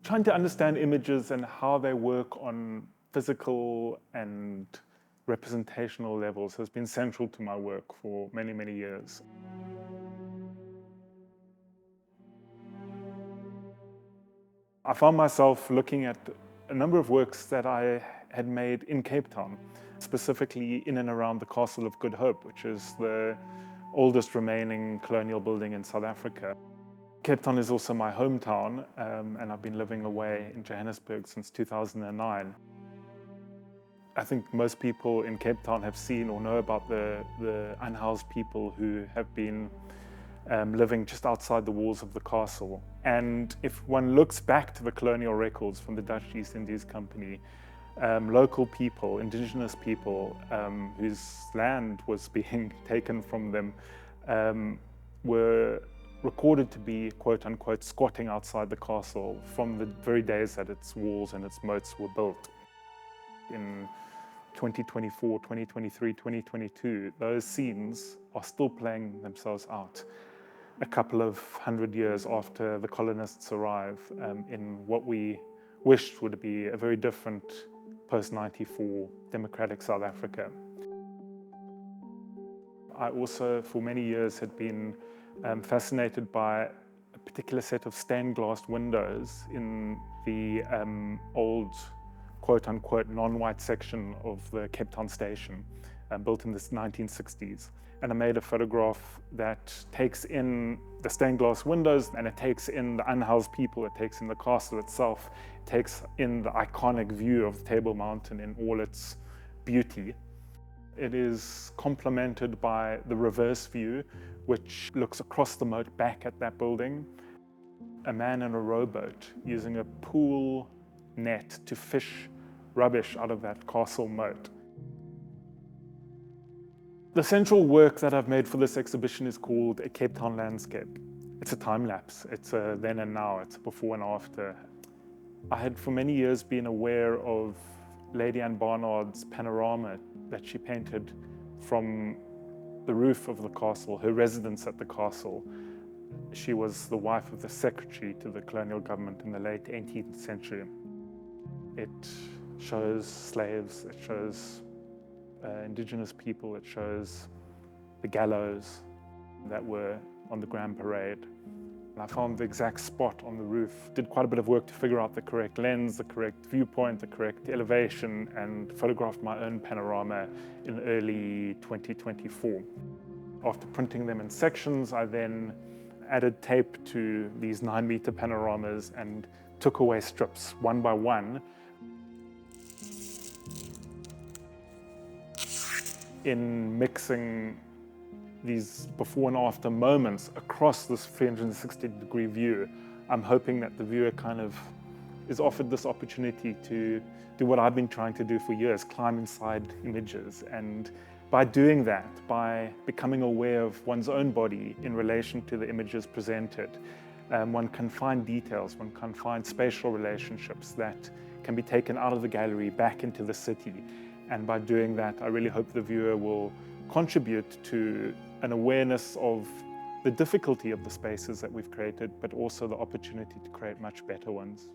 trying to understand images and how they work on physical and representational levels has been central to my work for many, many years. I found myself looking at a number of works that I had made in Cape Town, specifically in and around the Castle of Good Hope, which is the oldest remaining colonial building in South Africa. Cape Town is also my hometown, and I've been living away in Johannesburg since 2009. I think most people in Cape Town have seen or know about the unhoused people who have been living just outside the walls of the castle. And if one looks back to the colonial records from the Dutch East Indies Company, local people, indigenous people whose land was being taken from them were recorded to be, quote unquote, squatting outside the castle from the very days that its walls and its moats were built. In 2024, 2023, 2022, those scenes are still playing themselves out a couple of hundred years after the colonists arrive in what we wished would be a very different post-94 democratic South Africa. I also, for many years, had been fascinated by a particular set of stained glass windows in the old, quote-unquote, non-white section of the Cape Town station, built in the 1960s. And I made a photograph that takes in the stained glass windows, and it takes in the unhoused people, it takes in the castle itself, it takes in the iconic view of Table Mountain in all its beauty. It is complemented by the reverse view, which looks across the moat back at that building. A man in a rowboat using a pool net to fish rubbish out of that castle moat. The central work that I've made for this exhibition is called A Cape Town Landscape. It's a time lapse. It's a then and now. It's a before and after. I had for many years been aware of Lady Anne Barnard's panorama that she painted from the roof of the castle, her residence at the castle. She was the wife of the secretary to the colonial government in the late 18th century. It shows slaves, it shows indigenous people, it shows the gallows that were on the Grand Parade. And I found the exact spot on the roof, did quite a bit of work to figure out the correct lens, the correct viewpoint, the correct elevation, and photographed my own panorama in early 2024. After printing them in sections, I then added tape to these 9-meter panoramas and took away strips one by one. In mixing these before and after moments across this 360-degree view, I'm hoping that the viewer kind of is offered this opportunity to do what I've been trying to do for years, climb inside images. And by doing that, by becoming aware of one's own body in relation to the images presented, one can find details, one can find spatial relationships that can be taken out of the gallery back into the city. And by doing that, I really hope the viewer will contribute to an awareness of the difficulty of the spaces that we've created, but also the opportunity to create much better ones.